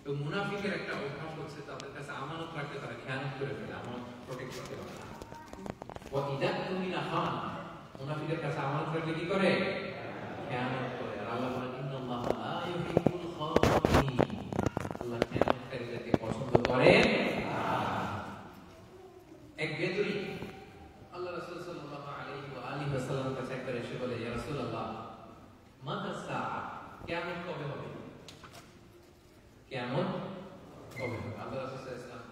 তো মুনাফিকের একটা অভ্যাস হচ্ছে তাদের কাছে আমানত রাখতে তারা খেয়ানত করে ফেলে, আমানত প্রোটেক্ট করতে পারে না। ওয়া ইযা তুমিনা খান, মুনাফিকের কাছে আমানত রাখলে কি করে? খেয়ানত করে। আর আল্লাহ বলেন ইন্নাল্লাহা লা ইউহিব্বুল খাইনিন, আল্লাহ খেয়ানতকারীদেরকে পছন্দ করেন না। এক বেদুইন আল্লাহ রাসূল সাল্লাল্লাহু আলাইহি ওয়া আলিহি ওয়াসাল্লামের কাছে একবার এসে বলে, ইয়া রাসূলুল্লাহ মাতা সাআ, কিয়ামত কবে হবে? কিয়ামত কবে হবে? আল্লাহ রাসূল সাল্লাল্লাহু আলাইহি ওয়াসাল্লাম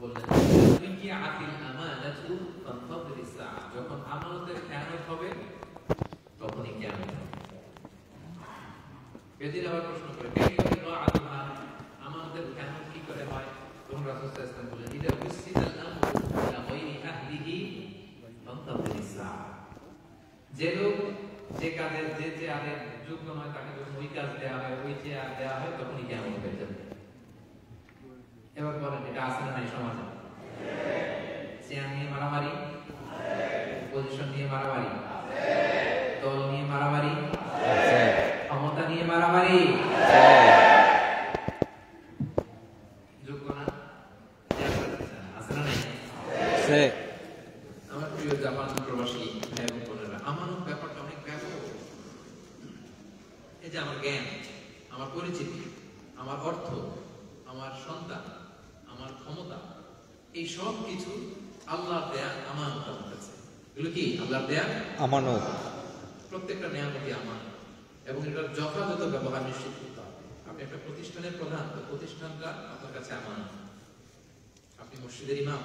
বললেন, তুকিয়াতিল আমানাতু ফান্তাযিরিস সাআ, যখন আমানতের খেয়ানত হবে তখনই কিয়ামত হবে। বেদুইন আবার প্রশ্ন করে, কাইফা ইদাআতুহা, আমানতের খেয়ানত কি করে হয়? তখন রাসূল সাল্লাল্লাহু আলাইহি ওয়াসাল্লাম বললেন, ইদা উসিদাল আমরু ইলা গায়রি আহলিহি ফান্তাযিরিস সাআ, যে লোক যে কাজের যে আরে যোগ্য নয় তাকে যখন ওই কাজ দেওয়া হয়, ওই চেয়ার দেওয়া হয়, তখনই কিয়ামত হয়ে যাবে। এবার বলেন, এটা আছে না নাই সমাজে? চেয়ার নিয়ে মারামারি, পজিশন নিয়ে মারামারি, দল নিয়ে মারামারি, ক্ষমতা নিয়ে মারামারি, যোগ্য না আছে না নাই? আমার প্রিয় জাপান প্রবাসী ভাই এবং বোনেরা, আমানত ব্যাপারটা অনেক ব্যাপক। এই যে আমার জ্ঞান, আমার পরিচিতি, আমার অর্থ, আমার সন্তান, আমার ক্ষমতা, এই সব কিছু আল্লাহর দেয়া আমানত আমার কাছে। এগুলো কি আল্লাহর দেয়া আমানত? প্রত্যেকটা নিয়ামতই আমানত, এবং এটার যথাযথ ব্যবহার নিশ্চিত করতে হবে। আপনি একটা প্রতিষ্ঠানের প্রধান, তো প্রতিষ্ঠানটা আপনার কাছে আমানত। আপনি মসজিদের ইমাম,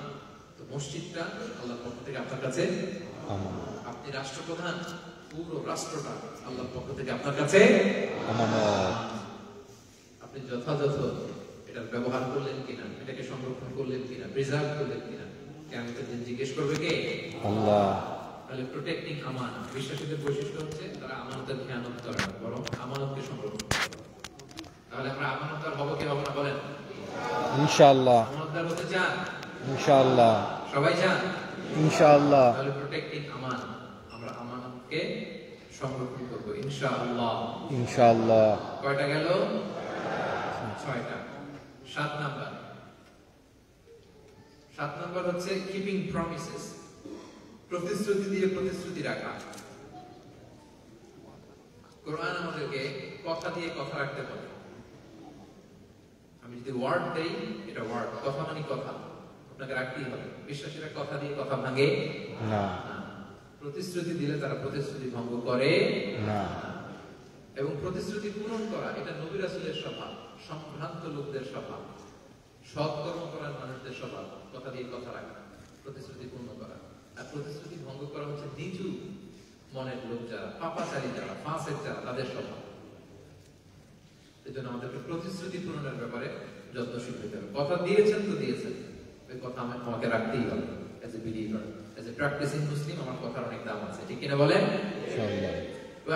তো মসজিদটা আল্লাহর পক্ষ থেকে আপনার কাছে আমানত। আপনি রাষ্ট্রপ্রধান, পুরো রাষ্ট্রটা আল্লাহর পক্ষ থেকে আপনার কাছে আমানত। আপনি যথাযথ এটার ব্যবহার করলেন কিনা, এটাকে সংরক্ষণ করলেন কিনা, প্রিজার্ভ করলেন কিনা, কিয়ামতের দিন জিজ্ঞেস করবে কে? আল্লাহ। তাহলে প্রোটেক্টিং আমানত, বিশ্বাসীদের বৈশিষ্ট্য হচ্ছে তারা আমানতের খেয়ানত করে না, বরং আমানতকে সংরক্ষণ করে। তাহলে আমরা আমানতদার হব কি হব না বলেন? ইনশাআল্লাহ। আমানতদার হতে চান? ইনশাআল্লাহ। সবাই চান? ইনশাআল্লাহ। তাহলে প্রোটেক্টিং আমানত, আমরা আমানতকে সংরক্ষণ করব ইনশাআল্লাহ। ইনশাআল্লাহ। কয়টা গেল? 6টা। 7 নাম্বার, 7 নাম্বার হচ্ছে কিপিং প্রমিসেস, প্রতিশ্রুতি দিয়ে প্রতিশ্রুতি রাখা। কোরআন আমাদেরকে কথা দিয়ে কথা রাখতে বলে। আমি যদি ওয়ার্ড দেই, এটা ওয়ার্ড, কথা মানে কথা, আপনাকে রাখতেই হবে। বিশ্বাসীরা কথা দিয়ে কথা ভাঙে না, প্রতিশ্রুতি দিলে তারা প্রতিশ্রুতি ভঙ্গ করে না। এবং প্রতিশ্রুতি পূরণ করা, এটা নবী রাসূলের স্বভাব, সম্ভ্রান্ত লোকদের স্বভাব, সৎকর্ম করার মানুষদের স্বভাব, কথা দিয়ে কথা রাখা, প্রতিশ্রুতি পূর্ণ করা। আর প্রতিশ্রুতি ভঙ্গ করা হচ্ছে নিচু মনের লোক যারা, পাপাচারী যারা, ফাসেক যারা, তাদের স্বভাব। এজন্য আমাদেরকে প্রতিশ্রুতি পূরণের ব্যাপারে যত্নশীল হতে হবে। কথা দিয়েছেন তো দিয়েছেন, ওই কথা আমাকে রাখতেই হবে। As a believer, as a practicing Muslim, আমার কথার অনেক দাম আছে, ঠিক কিনা বলেন? ইনশাআল্লাহ।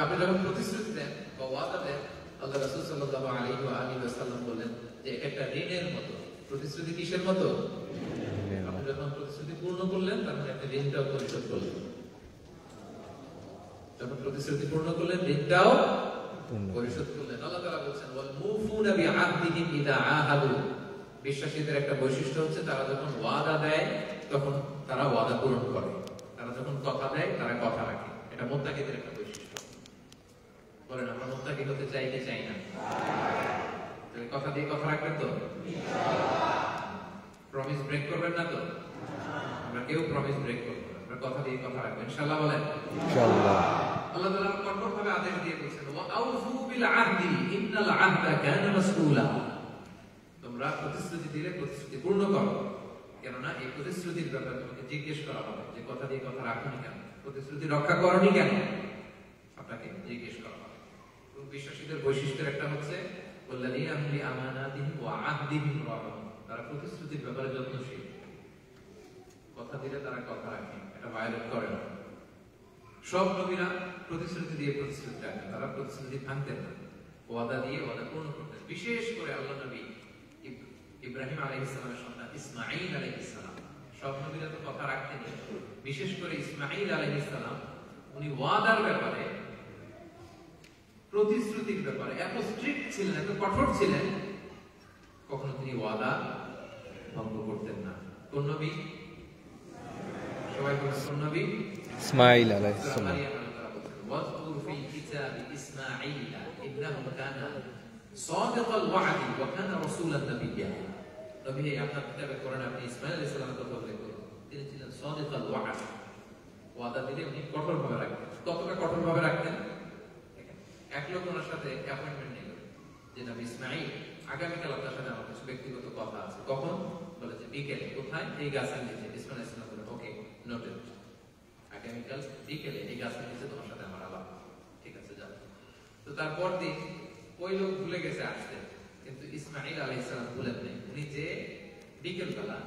আপনি যখন প্রতিশ্রুতি দেন বা ওয়াদা দেন, আল্লাহ রাসূল সাল্লাল্লাহু আলাইহি ওয়া আলিহি ওয়াসাল্লাম বলেন যে এটা একটা ঋণের মতো। প্রতিশ্রুতি কিসের মতো? আপনি যখন প্রতিশ্রুতি পূর্ণ করলেন, তার মানে আপনি ঋণটাও পরিশোধ করলেন। যখন প্রতিশ্রুতি পূর্ণ করলেন, ঋণটাও পরিশোধ করলেন। আল্লাহ তাআলা বলেন ওয়াল মুফুনা বিআহদিহিম ইযা আহাদু, বিশ্বাসীদের একটা বৈশিষ্ট্য হচ্ছে তারা যখন ওয়াদা দেয় তখন তারা ওয়াদা পূরণ করে। তারা যখন কথা দেয় তারা কথা রাখে। এটা মুত্তাকিদের একটা বৈশিষ্ট্য। বলেন আমরা মুত্তাকি হতে চাই কি চাই না? তাহলে কথা দিয়ে কথা রাখবেন তো? ইনশাআল্লাহ। প্রমিস ব্রেক করবেন না তো? আমরা কেউ প্রমিস ব্রেক করব না, আমরা কথা দিয়ে কথা রাখবো ইনশাআল্লাহ। বলেন ইনশাআল্লাহ। আল্লাহ তাআলা কঠোরভাবে আদেশ দিয়ে বলেছেন ওয়া আউফু বিল আহদি ইন্নাল আহদা কানা মাসউলা, তোমরা প্রতিশ্রুতি দিলে প্রতিশ্রুতি পূর্ণ করো, কেননা এই প্রতিশ্রুতির ব্যাপারে তোমাকে জিজ্ঞেস করা হবে যে কথা দিয়ে কথা রাখোনি কেন, প্রতিশ্রুতি রক্ষা করোনি কেন, আপনাকে জিজ্ঞেস করা হবে। এবং বিশ্বাসীদের বৈশিষ্ট্যের একটা হচ্ছে ওয়াল্লাযীনা হুম লিআমানাতিহিম ওয়া আহদিহিম রাউন, তারা প্রতিশ্রুতির ব্যাপারে যত্নশীল। কথা দিলে তারা কথা রাখে, এটা ভায়োলেট করে না। সব নবীরা প্রতিশ্রুতি দিয়ে প্রতিশ্রুতি রাখেন, তারা প্রতিশ্রুতি ভাঙতেন না, ওয়াদা দিয়ে ওয়াদা পূর্ণ করতেন। বিশেষ করে আল্লাহ নবী ইব্রাহিম আলাইহিস সালামের সন্তান ইসমাঈল আলাইহিস সালাম, সব নবীরা তো কথা রাখতেন, বিশেষ করে ইসমাঈল আলাইহিস সালাম উনি ওয়াদার ব্যাপারে, প্রতিশ্রুতির ব্যাপারে এত স্ট্রিক্ট ছিলেন, এত কঠোর ছিলেন কখনো তিনি ওয়াদা ভঙ্গ করতেন না। কোন নবী? সবাই বলেন কোন নবী? ইসমাঈল আলাইহিস সালাম। মারিয়াম আল্লাহ বলেন ওয়াজকুর ফিল কিতাবি ইসমাঈল ইন্নাহু কানা সাদিকাল ওয়া'দি ওয়া কানা রাসূলান নাবিয়্যা। নবী আপনার কিতাবে কোরআনে আপনি ইসমাঈল আলাইহিস সালামের কথা উল্লেখ করুন, তিনি ছিলেন সাদিকাল ওয়া'দ, ওয়াদা দিলে উনি কঠোরভাবে রাখতেন। কতটা কঠোরভাবে রাখতেন? এক লোক ওনার সাথে অ্যাপয়েন্টমেন্ট নিল যে নবী ইসমাঈল আগামীকাল আপনার সাথে আমার কিছু ব্যক্তিগত কথা আছে। কখন? বলে যে বিকেলে। কোথায়? এই গাছের নিচে। ইসমাঈল আলাইহিস সালাম বলেন ওকে নোটেড, আগামীকাল বিকেলে এই গাছের নিচে তোমার সাথে আমার আলাপ। ঠিক আছে, যাও। তো তারপর দিন ওই লোক ভুলে গেছে আসতে, কিন্তু ইসমাঈল আলাইহিস সালাম ভুলেন নাই। উনি যে বিকেল বেলা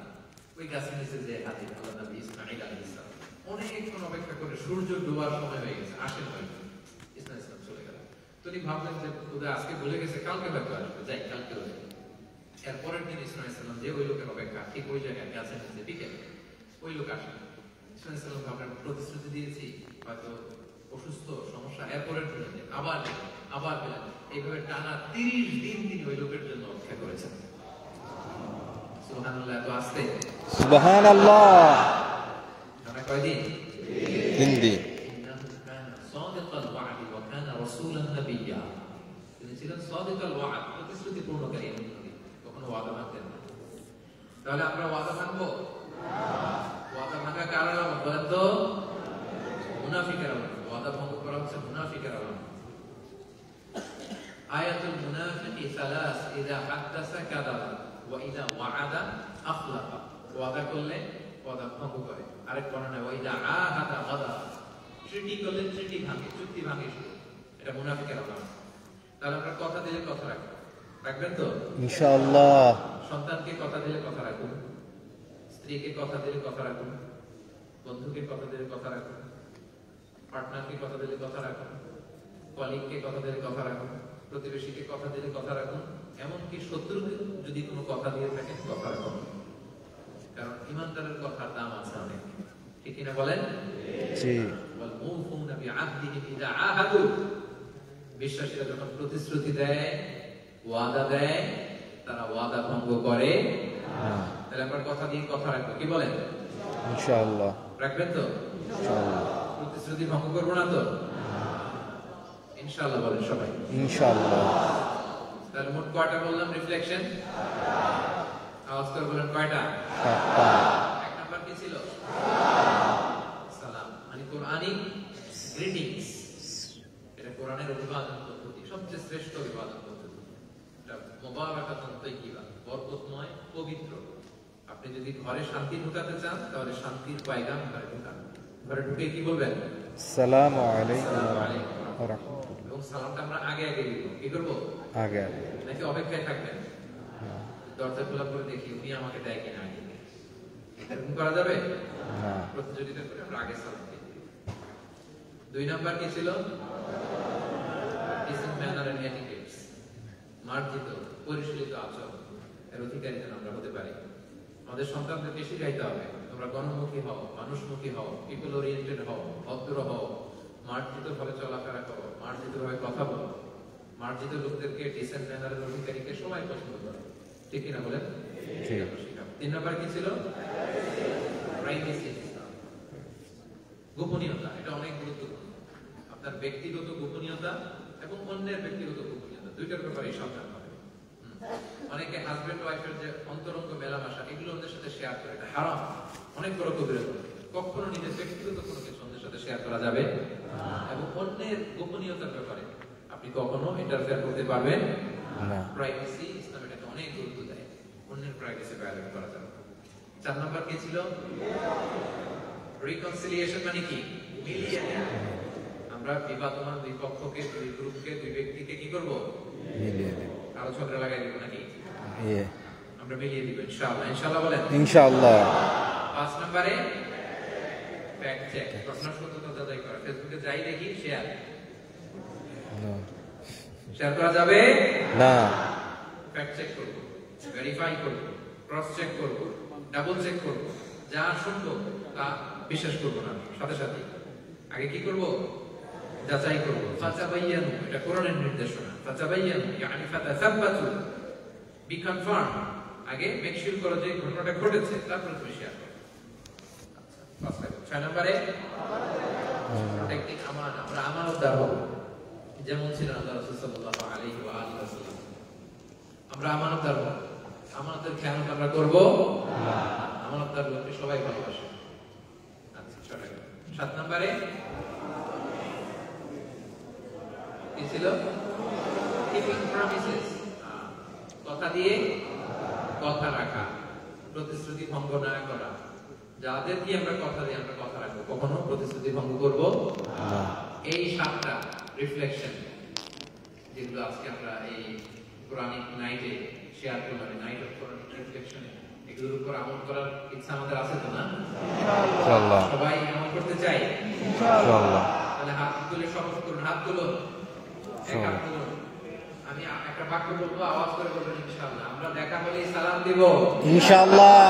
ওই গাছের নিচে যে হাজির হলেন নবী ইসমাঈল আলাইহিস সালাম। অনেকক্ষণ অপেক্ষা করে সূর্য ডোবার সময় হয়ে গেছে, আসেন হয়তো। ইসমাঈল আলাইহিস সালাম চলে গেলেন। তিনি ভাবলেন যে ওদের আজকে ভুলে গেছে, কালকে হয়তো আসবে, যাই কালকে হয়ে। এরপরের দিন ইসমাঈল আলাইহিস সালাম যে ওই লোকের অপেক্ষা, ঠিক ওই জায়গায় গাছের নিচে বিকেলে ওই লোক আসেন। ইসমাঈল আলাইহিস সালাম ভাবলেন প্রতিশ্রুতি দিয়েছি, হয়তো অসুস্থ সমস্যা, এরপরের দিন আবার পেলেন। এইভাবে টানা 30 দিন তিনি ওই লোকের জন্য অপেক্ষা করেছেন। সুবহানাল্লাহ, এত আসতে সুবহানাল্লাহ। টানা কয়দিন? 3 দিন। সাদিকাল ওয়া'দি ওয়া কানা রাসূলান নাবিয়্যা। তিনি ছিলেন সাদিকাল ওয়া'দ, প্রতিশ্রুতি পূর্ণকারী নবী, কখনো ওয়াদা ভাঙতেন না। তাহলে আমরা ওয়াদা ভাঙবো? ওয়াদা ভাঙা কার আলামত বলেন তো? মুনাফিকের আলামত। ওয়াদা ভঙ্গ করা হচ্ছে মুনাফিকের আলামত। আয়াতুল মুনাফিকি সালাস, ইযা হাদাসা কাযাবা ওয়া ইযা ওয়া'আদা আখলাফা। ওয়াদা করলে ওয়াদা ভঙ্গ করে। আরেক বর্ণনায় ওয়া ইযা আহাদা গাদা, ট্রিটি করলে ট্রিটি ভাঙে, চুক্তি ভাঙে। এটা মুনাফিকের আলামত। তাহলে আমরা কথা দিলে কথা রাখবো, রাখবেন তো ইনশাআল্লাহ? সন্তানকে কথা দিলে কথা রাখুন, স্ত্রীকে কথা দিলে কথা রাখুন, বন্ধুকে কথা দিলে কথা রাখুন, পার্টনারকে কথা দিলে কথা রাখুন, কলিগকে কথা দিলে কথা রাখুন, প্রতিবেশীকে কথা দিলে কথা রাখুন, এমনকি শত্রুকে যদি কোনো কথা দিয়ে থাকেন কথা রাখুন। কারণ ইমানদারের কথার দাম আছে অনেক, ঠিক কিনা বলেন? জি। ওয়াল মুফুনা বিআহদিহিম ইযা আহাদু। বিশ্বাসীরা যখন প্রতিশ্রুতি দেয়, ওয়াদা দেয়, তারা ওয়াদা ভঙ্গ করে না। তাহলে আমরা কথা দিয়ে কথা রাখবো, কি বলেন? ইনশাআল্লাহ। রাখবেন তো? ইনশাআল্লাহ। প্রতিশ্রুতি ভঙ্গ করবো না তো? ইনশাআল্লাহ বলেন সবাই। ইনশাআল্লাহ। তাহলে মোট কয়টা বললাম রিফ্লেকশন? আওয়াজ করে বলেন কয়টা? 7টা। এক নাম্বার কি ছিল? সালাম, মানে কোরআনিক গ্রিটিংস। এটা কোরআনের অভিবাদন পদ্ধতি, সবচেয়ে শ্রেষ্ঠ অভিবাদন পদ্ধতি। এটা মুবারাকাতুন তাইয়্যিবা, বরকতময়, পবিত্র। আপনি যদি ঘরে শান্তি ঢুকাতে চান, তাহলে শান্তির পয়গাম ঘরে ঢুকান। ঘরে ঢুকে কি বলবেন? আসসালামু আলাইকুম ওয়া রাহমাতুল্লাহ। এবং সালামটা আমরা আগে দিব। কি করব? আগে। নাকি অপেক্ষায় থাকবেন? দরজা খোলা করে দেখি উনি আমাকে দেয় কিনা আগে। এরকম করা যাবে না। প্রতিযোগিতা করে আমরা আগে সালাম দিই। 2 নাম্বার কি ছিল? ডিসেন্ট ম্যানার এন্ড এটিকেটস, মার্জিত পরিশীলিত আচরণ এর অধিকারী যেন আমরা হতে পারি। আমাদের সন্তানদেরকে শিখাইতে হবে তোমরা গণমুখী হও, মানুষমুখী হও, পিপল ওরিয়েন্টেড হও, ভদ্র হও, মার্জিত ভাবে চলাফেরা করো, মার্জিত ভাবে কথা বলো। মার্জিত লোকদেরকে, ডিসেন্ট ম্যানারের অধিকারীকে সবাই পছন্দ করে, ঠিক কিনা বলেন? 3 নাম্বার কি ছিল? প্রাইভেসি, গোপনীয়তা। এটা অনেক গুরুত্বপূর্ণ। আপনার ব্যক্তিগত গোপনীয়তা এবং অন্যের ব্যক্তিগত গোপনীয়তা, দুইটার ব্যাপারে সাবধান হবে। অনেকে হাজবেন্ড ওয়াইফের যে অন্তরঙ্গ মেলামেশা, এগুলো ওদের সাথে শেয়ার করে, এটা হারাম, অনেক বড় কবিরা। কখনো নিজের ব্যক্তিগত কোনো কিছু ওদের সাথে শেয়ার করা যাবে এবং অন্যের গোপনীয়তার ব্যাপারে আপনি কখনো ইন্টারফেয়ার করতে পারবেন না। প্রাইভেসি, ইসলাম এটাকে অনেক গুরুত্ব দেয়, অন্যের প্রাইভেসি ভায়োলেট করা যাবে। 4 নাম্বার কি ছিল? রিকনসিলিয়েশন, মানে কি? মিলিয়ে দেয়া। আমরা বিবাদমান দুই পক্ষকে, দুই গ্রুপকে, দুই ব্যক্তিকে কি করব? মিলিয়ে দেব। আরো ঝগড়া লাগাই দিব নাকি? আমরা মিলিয়ে দিব ইনশাআল্লাহ। ইনশাআল্লাহ বলেন। ইনশাআল্লাহ। 5 নম্বরে ফ্যাক্ট চেক, ঘটনার সত্যতা যাচাই করা। ফেসবুকে যাই দেখি শেয়ার করা যাবে না। ফ্যাক্ট চেক করব, ভেরিফাই করব, ক্রস চেক করব, ডাবল চেক করব। যা শুনবো তা বিশ্বাস করব না, সাথে সাথে আগে কি করব? যাচাই করব। ফাতাবায়ানু, এটা কোরআনের নির্দেশনা। ফাতাবায়ানু ইয়ানি ফাতাসাব্বাতু, বি কনফার্ম, আগে মেক শিওর করো যে ঘটনাটা ঘটেছে, তারপরে তুমি শেয়ার করো। আচ্ছা, 6 নম্বরে প্রোটেক্টিং আমানত, আমরা আমানতদার হব যেমন ছিলেন আল্লাহ রাসূল সাল্লাল্লাহু আলাইহি ওয়া আলিহি ওয়াসাল্লাম। আমরা আমানতদার হব, আমানতের খেয়ানত আমরা করব না। আমানতদার লোককে সবাই ভালোবাসে। আচ্ছা, 7 নম্বরে কি ছিল? কিপিং প্রমিসেস, কথা দিয়ে কথা রাখা, প্রতিশ্রুতি ভঙ্গ না করা। যাদেরকে আমরা কথা দিই আমরা কথা রাখবো, কখনো প্রতিশ্রুতি ভঙ্গ করব না। এই 7টা রিফ্লেকশন যেগুলো আজকে আমরা এই কোরআনিক নাইটে শেয়ার করলাম, নাইট অফ কোরআনিক রিফ্লেকশনে, এগুলোর উপর আমল করার ইচ্ছা আমাদের আছে তো না? ইনশাআল্লাহ। সবাই আমল করতে চাই ইনশাআল্লাহ। তাহলে হাত তুলে শপথ করুন, হাত তুলুন, এক হাত তুলুন। আমি একটা বাক্য বলবো, আওয়াজ করে বলবেন ইনশাআল্লাহ। আমরা দেখা হলেই সালাম দিব ইনশাআল্লাহ।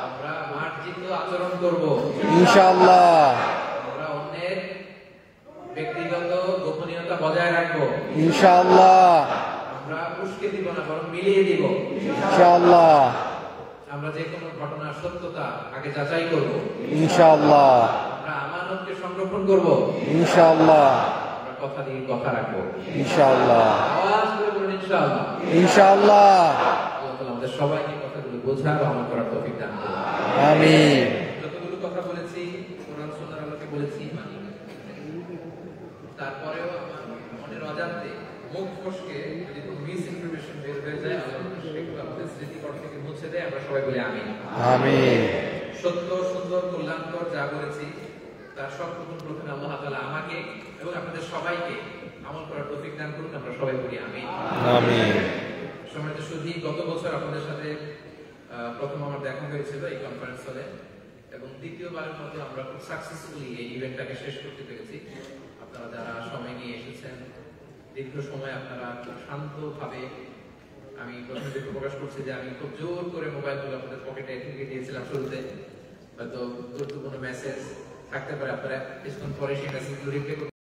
আমরা মার্জিত আচরণ করব ইনশাআল্লাহ। আমরা অন্যের ব্যক্তিগত গোপনীয়তা বজায় রাখবো ইনশাআল্লাহ। আমরা উস্কে দিব না, বরং মিলিয়ে দিব ইনশাআল্লাহ। আমরা যে কোনো ঘটনার সত্যতা আগে যাচাই করব ইনশাআল্লাহ। আমরা আমানতকে সংরক্ষণ করব ইনশাআল্লাহ। আমরা কথা দিয়ে কথা রাখবো ইনশাআল্লাহ। আওয়াজ করে বলুন ইনশাআল্লাহ। ইনশাআল্লাহ। আল্লাহ তাআলা আমাদের সবাইকে কথাগুলো বোঝার ও আমল করার তৌফিক দান করুন। আমিন। যতগুলো কথা বলেছি কোরআন সুন্নাহর আলোকে বলেছি, মানি। তারপরেও আমার মনের অজান্তে মুখ ফসকে যদি কোনো মিস ইনফরমেশন বের হয়ে যায়, আল্লাহ সেগুলো আমাদের স্মৃতিকর থেকে মুছে দেয়। আমরা সবাই বলি আমিন। আমিন। সত্য, সুন্দর, কল্যাণকর যা বলেছি তার সব প্রথমে আল্লাহ তাআলা আমাকে এবং আপনাদের সবাইকে আমল করার তৌফিক দান করুন। আমরা সবাই বলি আমিন। আমিন। সম্মানিত সুধী, গত বছর আপনাদের সাথে প্রথম আমার দেখা হয়েছিল এই কনফারেন্স হলে, এবং দ্বিতীয়বারের মতো আমরা খুব সাকসেসফুলি এই ইভেন্টটাকে শেষ করতে পেরেছি। আপনারা যারা সময় নিয়ে এসেছেন, দীর্ঘ সময় আপনারা খুব শান্তভাবে, আমি প্রথমে দুঃখ প্রকাশ করছি যে আমি খুব জোর করে মোবাইলগুলো আপনাদের পকেটে ঢুকিয়ে দিয়েছিলাম শুরুতে। হয়তো গুরুত্বপূর্ণ মেসেজ থাকতে পারে, আপনারা কিছুক্ষণ পরে সেই মেসেজগুলো রিপ্লাই